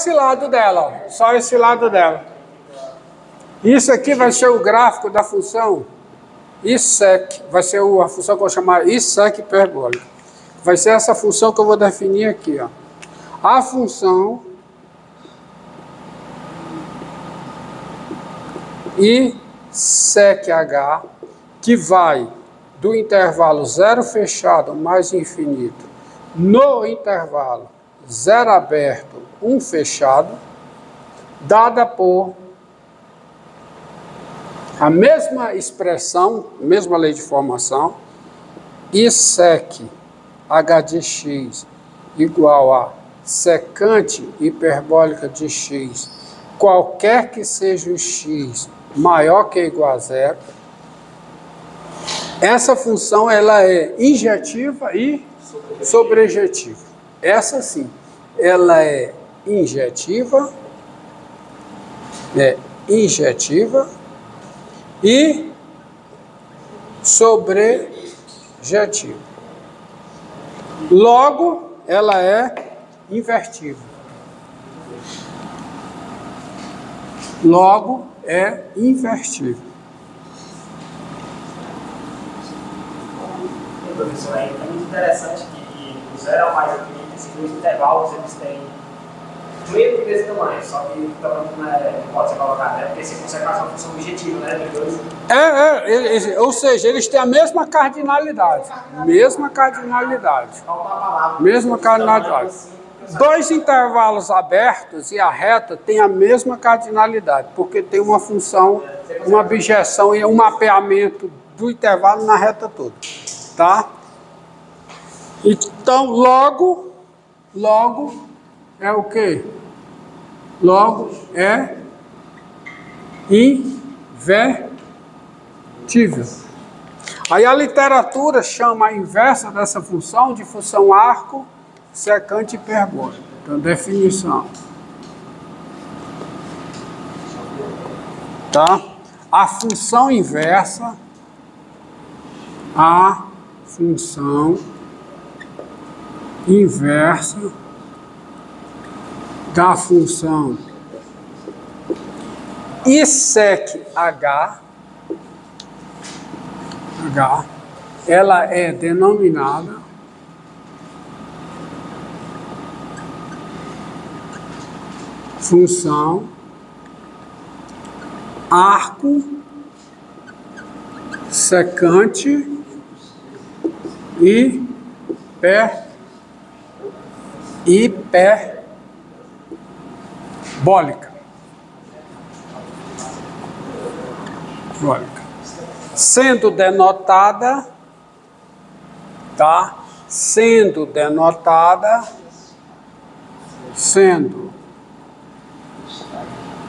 esse lado dela, ó. Só esse lado dela. Isso aqui vai ser o gráfico da função ISEC. Vai ser a função que eu vou chamar ISEC hiperbólica. Vai ser essa função que eu vou definir aqui, ó. A função ISEC-H, que vai do intervalo 0 fechado mais infinito no intervalo 0 aberto, 1 fechado, dada por a mesma expressão, mesma lei de formação, ISEC H de x igual a secante hiperbólica de x, qualquer que seja o x maior que ou igual a zero. Essa função ela é injetiva e sobrejetiva. Essa sim, ela é injetiva e sobrejetiva. Logo, ela é invertível. Logo, é invertível. Professor, é muito interessante que do 0 ao mais infinito, esses dois intervalos, eles têm o mesmo tamanho, só que o tamanho não pode ser colocado, né? Porque se consegue fazer uma função objetiva, né? Ou seja, eles têm a mesma cardinalidade. Mesma cardinalidade. Mesma cardinalidade. Dois intervalos abertos e a reta têm a mesma cardinalidade, porque tem uma função, uma objeção e um mapeamento do intervalo na reta toda. Tá? Então, logo é o quê? Logo é invertível. Aí a literatura chama a inversa dessa função de função arco secante hiperbólica. Então, definição. Tá? A função inversa, da função ISEC-H, ela é denominada função arco secante hiperbólica. Sendo denotada, tá? Sendo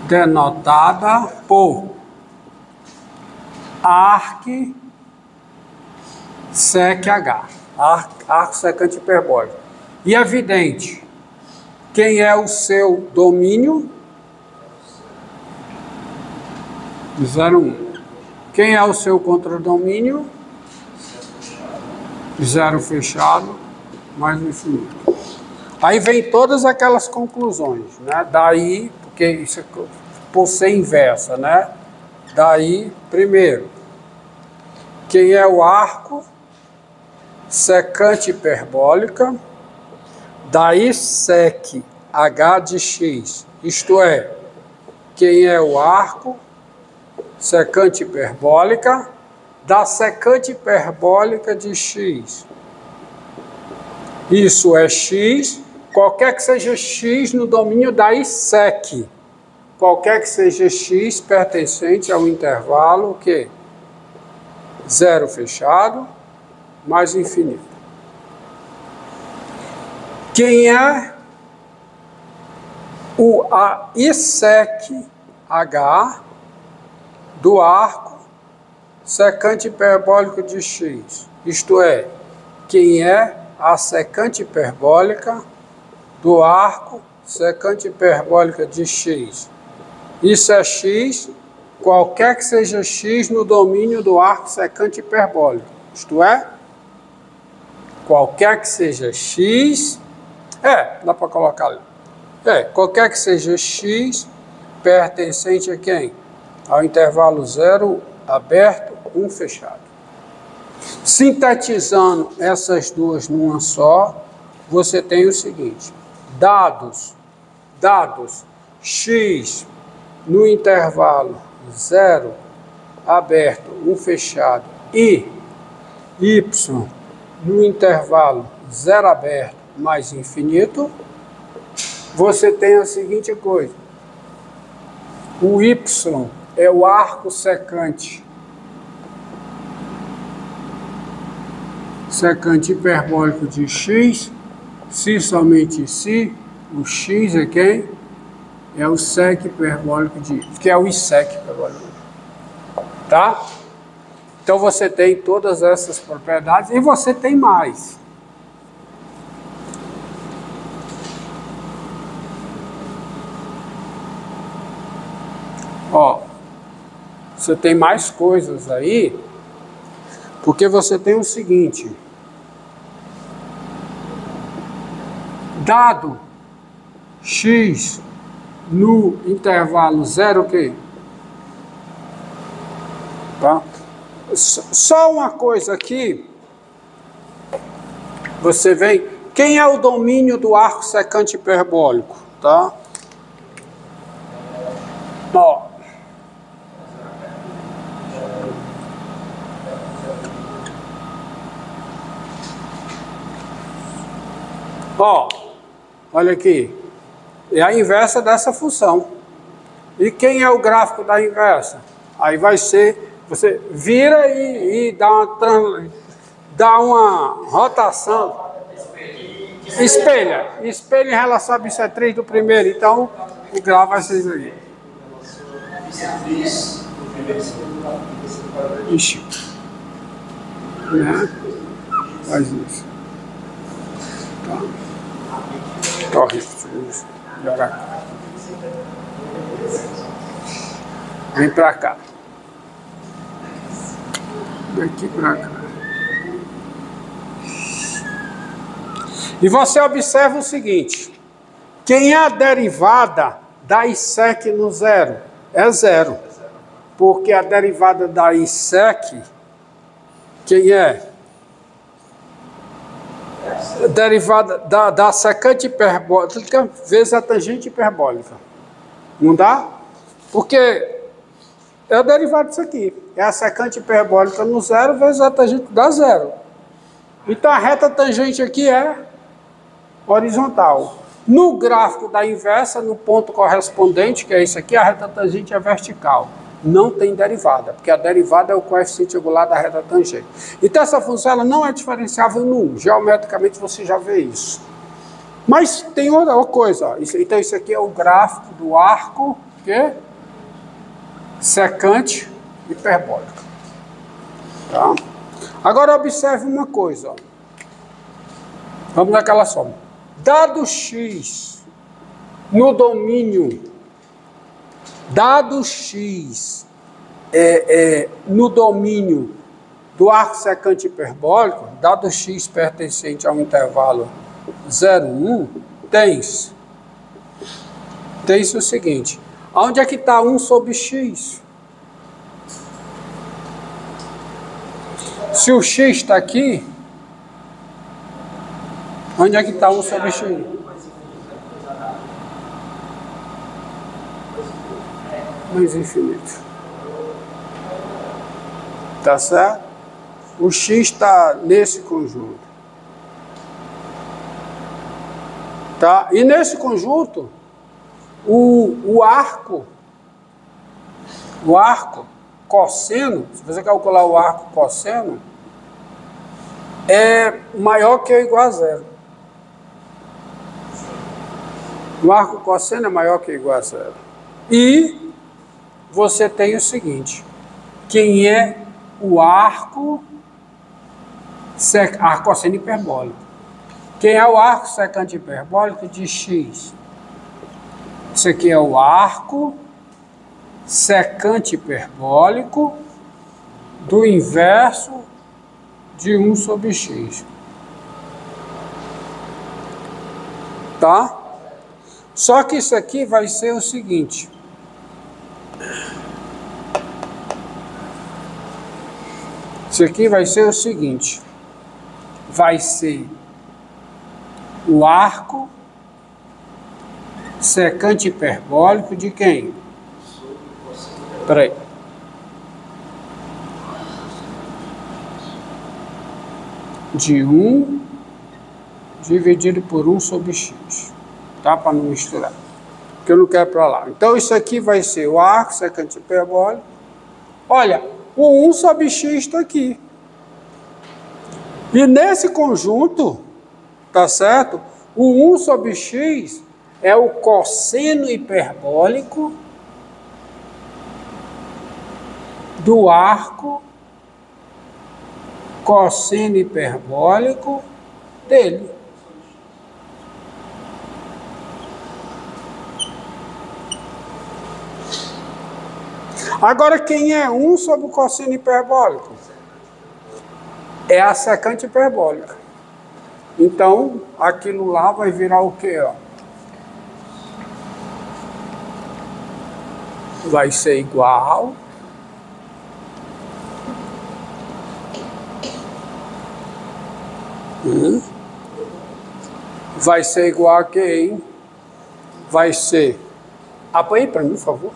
denotada por arc sec-H, arco secante hiperbólico. E é evidente, quem é o seu domínio? 0,1. Quem é o seu contradomínio? 0 fechado, mais infinito. Aí vem todas aquelas conclusões, né? Daí, porque isso é por ser inversa, né? Daí, primeiro, quem é o arco secante hiperbólica, daí sec H de x, isto é, quem é o arco secante hiperbólica da secante hiperbólica de x. Isso é x, qualquer que seja x no domínio da ISEC. Qualquer que seja x pertencente ao intervalo, o quê? 0 fechado, mais infinito. Quem é a ISEC-H do arco secante hiperbólico de x? Isto é, quem é a secante hiperbólica do arco secante hiperbólica de x? Isso é x, qualquer que seja x no domínio do arco secante hiperbólico. Isto é, qualquer que seja x... dá para colocar ali. Qualquer que seja x pertencente a quem? Ao intervalo 0 aberto, 1 fechado. Sintetizando essas duas numa só, você tem o seguinte: dados x no intervalo 0 aberto, 1 fechado, e y no intervalo 0 aberto mais infinito, você tem a seguinte coisa: o y é o arco secante hiperbólico de x, se somente se o x é quem? É o sec hiperbólico de y, que é o sec hiperbólico. Tá? Então você tem todas essas propriedades e você tem mais. Ó, você tem mais coisas aí, porque você tem o seguinte: dado x no intervalo 0 o quê? Tá? Só uma coisa aqui, você vem, quem é o domínio do arco secante hiperbólico, tá? Ó, olha aqui, é a inversa dessa função. E quem é o gráfico da inversa? Aí vai ser, você vira e dá uma rotação. Espelha em relação a bissetriz do primeiro. Então, o gráfico vai ser isso aí. Ixi. Né? Faz isso. Tá. Corre. Jogar. Vem pra cá. Daqui pra cá. E você observa o seguinte: quem é a derivada da ISEC no zero? É zero. Porque a derivada da ISEC, quem é? A derivada da secante hiperbólica vezes a tangente hiperbólica. Não dá? Porque é a derivada disso aqui. É a secante hiperbólica no zero vezes a tangente dá zero. Então a reta tangente aqui é horizontal. No gráfico da inversa, no ponto correspondente, que é esse aqui, a reta tangente é vertical. Não tem derivada, porque a derivada é o coeficiente angular da reta tangente. Então essa função ela não é diferenciável no 1. Geometricamente você já vê isso. Mas tem outra coisa. Então isso aqui é o gráfico do arco secante hiperbólico. Tá? Agora observe uma coisa. Vamos naquela soma. Dado x no domínio, dado x no domínio do arco secante hiperbólico, dado x pertencente ao intervalo 0, 1, tens o seguinte: onde é que está 1 sobre x? Se o x está aqui, onde é que está 1 sobre x? Mais infinito. Tá certo? O x está nesse conjunto. Tá? E nesse conjunto, o arco cosseno, se você calcular o arco cosseno, é maior que ou igual a zero. O arco cosseno é maior que ou igual a zero. E você tem o seguinte: quem é o arco cosseno hiperbólico? Quem é o arco secante hiperbólico de x? Isso aqui é o arco secante hiperbólico do inverso de 1 sobre x. Tá? Só que isso aqui vai ser o seguinte. Isso aqui vai ser o seguinte. Vai ser o arco secante hiperbólico de quem? Espera aí. De 1 dividido por 1 sobre x. Tá? Para não misturar. Porque eu não quero para lá. Então isso aqui vai ser o arco secante hiperbólico. Olha, o 1 sobre x está aqui. E nesse conjunto, tá certo? O 1 sobre x é o cosseno hiperbólico do arco cosseno hiperbólico dele. Agora, quem é 1 sobre o cosseno hiperbólico? É a secante hiperbólica. Então, aquilo lá vai virar o quê? Ó? Vai ser igual vai ser igual a quem? Vai ser, apanhe para mim, por favor.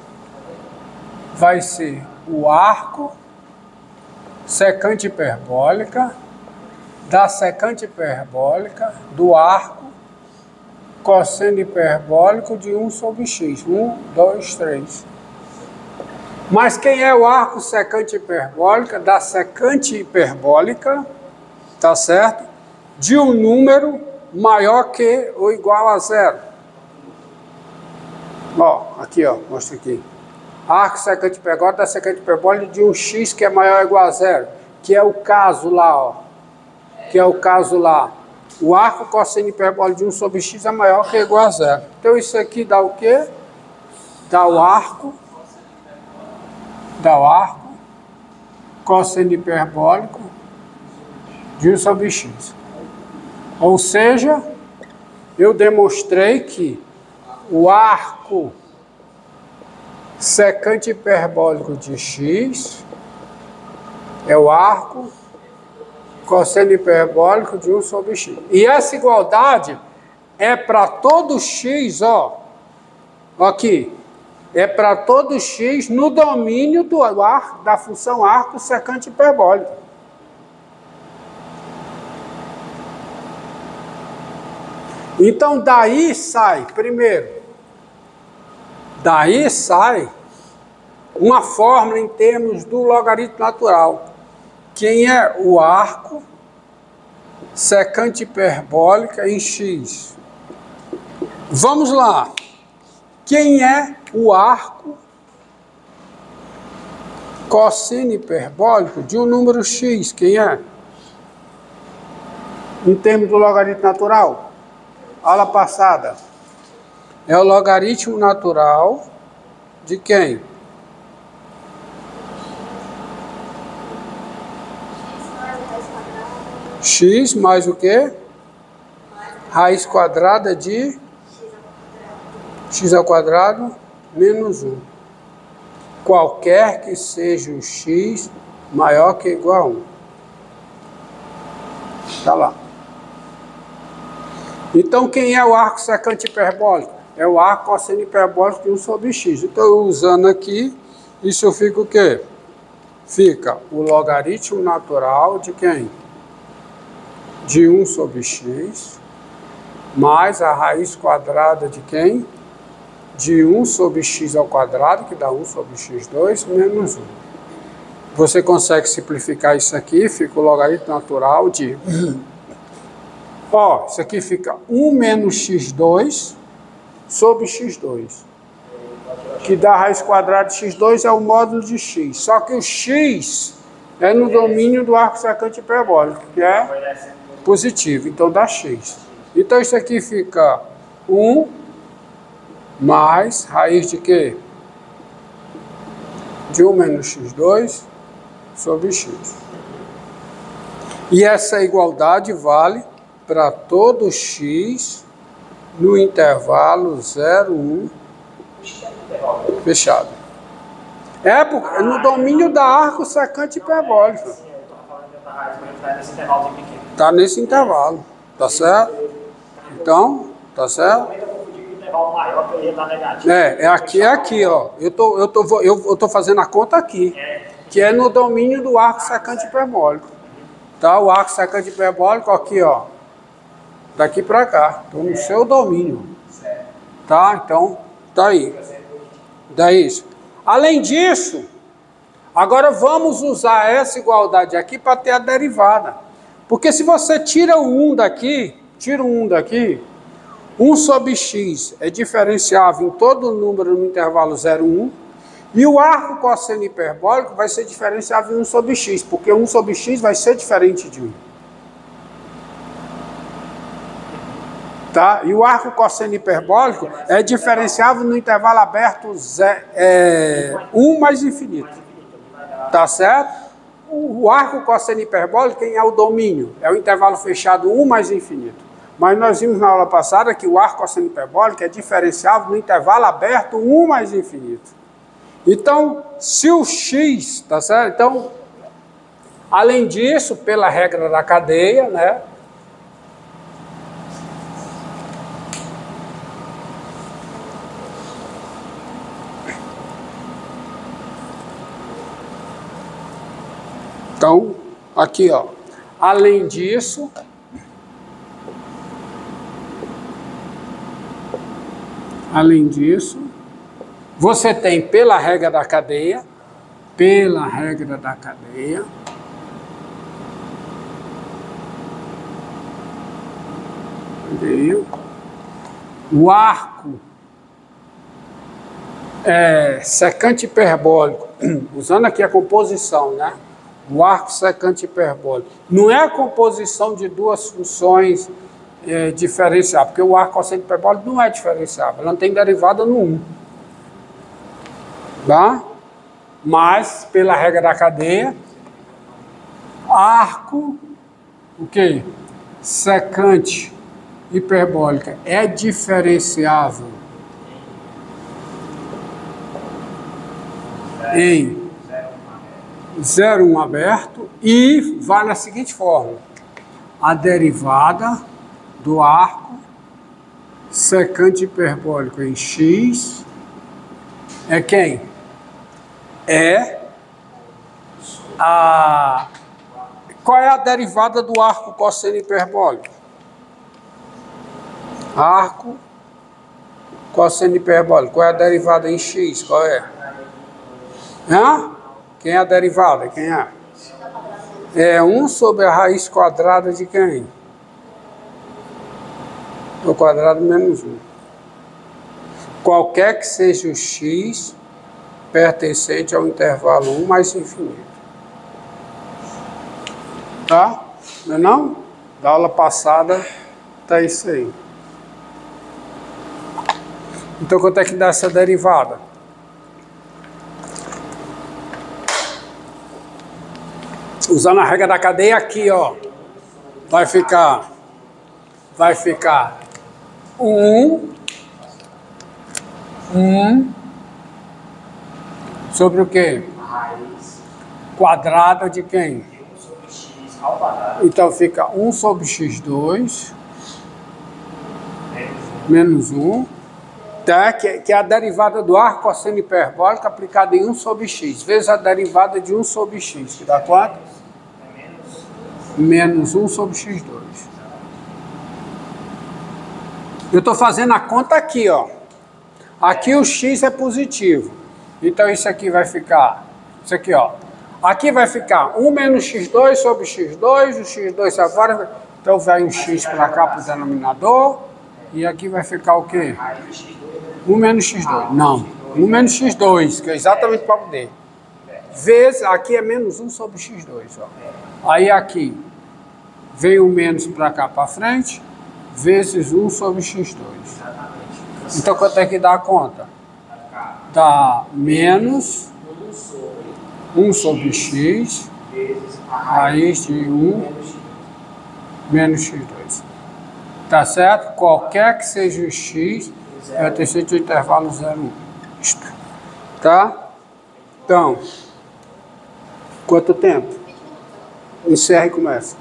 Vai ser o arco secante hiperbólica da secante hiperbólica do arco cosseno hiperbólico de 1 sobre x. 1, 2, 3. Mas quem é o arco secante hiperbólica da secante hiperbólica, tá certo? De um número maior que ou igual a 0. Ó, aqui, ó, mostra aqui. Arco secante hiperbólico da secante hiperbólica de um x que é maior ou igual a 0. Que é o caso lá, ó. Que é o caso lá. O arco cosseno hiperbólico de 1 sobre x é maior que ou igual a 0. Então isso aqui dá o quê? Dá o arco cosseno hiperbólico de 1 sobre x. Ou seja, eu demonstrei que o arco secante hiperbólico de x é o arco cosseno hiperbólico de 1 sobre x. E essa igualdade é para todo x, ó. Aqui. É para todo x no domínio da função arco secante hiperbólico. Então, daí sai, primeiro, daí sai uma fórmula em termos do logaritmo natural. Quem é o arco secante hiperbólica em x? Vamos lá. Quem é o arco cosseno hiperbólico de um número x? Quem é? Em termos do logaritmo natural. Aula passada. É o logaritmo natural de quem? X mais o quê? Raiz quadrada de x ao quadrado menos 1. Qualquer que seja o x maior que ou igual a 1. Está lá. Então, quem é o arco secante hiperbólico? É o arco cosseno hiperbólico de 1 sobre x. Então, usando aqui, isso fica o quê? Fica o logaritmo natural de quem? De 1 sobre x, mais a raiz quadrada de quem? De 1 sobre x ao quadrado, que dá 1 sobre x2, menos 1. Você consegue simplificar isso aqui, fica o logaritmo natural de... Ó, isso aqui fica 1 menos x2 sobre x2. Que dá a raiz quadrada de x2 é o módulo de x. Só que o x é no domínio do arco secante hiperbólico, que é positivo. Então dá x. Então isso aqui fica 1 mais raiz de quê? De 1 menos x2 sobre x. E essa igualdade vale para todo x no intervalo 0, 1, fechado. É no domínio da arco secante hiperbólica. Sim, eu estou falando da raiz, mas está nesse intervalo de pequeno. Tá nesse intervalo, tá certo? Então, tá certo? Eu confundi com o intervalo maior, que eu ia dar negativo. É aqui, ó. Eu tô fazendo a conta aqui, que é no domínio do arco secante hiperbólico. Tá? O arco secante hiperbólico aqui, ó. Daqui para cá. Tô no seu domínio. Tá? Então, tá aí. Daí isso. Além disso, agora vamos usar essa igualdade aqui para ter a derivada. Porque se você tira o 1 daqui, 1 sobre x é diferenciável em todo número no intervalo 0, 1. E o arco cosseno hiperbólico vai ser diferenciável em 1 sobre x, porque 1 sobre x vai ser diferente de 1. Tá? E o arco cosseno hiperbólico é diferenciável no intervalo aberto 1 mais infinito. Tá certo? O arco cosseno hiperbólico, quem é o domínio? É o intervalo fechado 1 mais infinito. Mas nós vimos na aula passada que o arco cosseno hiperbólico é diferenciável no intervalo aberto 1 mais infinito. Então, se o x, tá certo? Então, além disso, pela regra da cadeia, né? Então, aqui, ó. Além disso, você tem pela regra da cadeia, o arco secante hiperbólico, usando aqui a composição, né? O arco secante hiperbólico não é a composição de duas funções diferenciáveis, porque o arco cosseno hiperbólico não é diferenciável, ela não tem derivada no 1. Tá? Mas, pela regra da cadeia, arco, o quê? Secante hiperbólica é diferenciável em 0, 1 aberto e vai na seguinte fórmula: a derivada do arco secante hiperbólico em x é quem? Qual é a derivada do arco cosseno hiperbólico? Arco cosseno hiperbólico. Qual é a derivada em x? Qual é? Quem é a derivada? Quem é? É 1 sobre a raiz quadrada de quem? O quadrado menos 1. Qualquer que seja o x pertencente ao intervalo 1 mais infinito. Tá? Não é não? Da aula passada tá isso aí. Então quanto é que dá essa derivada? Usando a regra da cadeia aqui, ó, vai ficar 1 sobre o quê? Raiz Quadrada de quem? de 1 sobre x ao quadrado Então fica 1 sobre x2 menos 1. menos 1, tá? Que é a derivada do arco cosseno hiperbólico aplicada em 1 sobre x, vezes a derivada de 1 sobre x, que dá quanto? Menos 1 sobre x2. Eu estou fazendo a conta aqui, ó. Aqui o x é positivo. Então isso aqui vai ficar, isso aqui, ó. Aqui vai ficar 1 menos x2 sobre x2, o x2 sai fora, então vai um x para cá para o denominador. E aqui vai ficar o quê? 1 menos x2. Não, 1 menos x2, que é exatamente para poder. Vezes, aqui é menos 1 sobre x2, ó. Aí aqui, vem o menos para cá para frente, vezes 1 sobre x2. Então quanto é que dá a conta? Dá menos 1 sobre x, raiz de 1 menos x2. Tá certo? Qualquer que seja o x, é o terceiro do intervalo 0,1. Isto. Tá? Então, quanto tempo? Encerra e começa.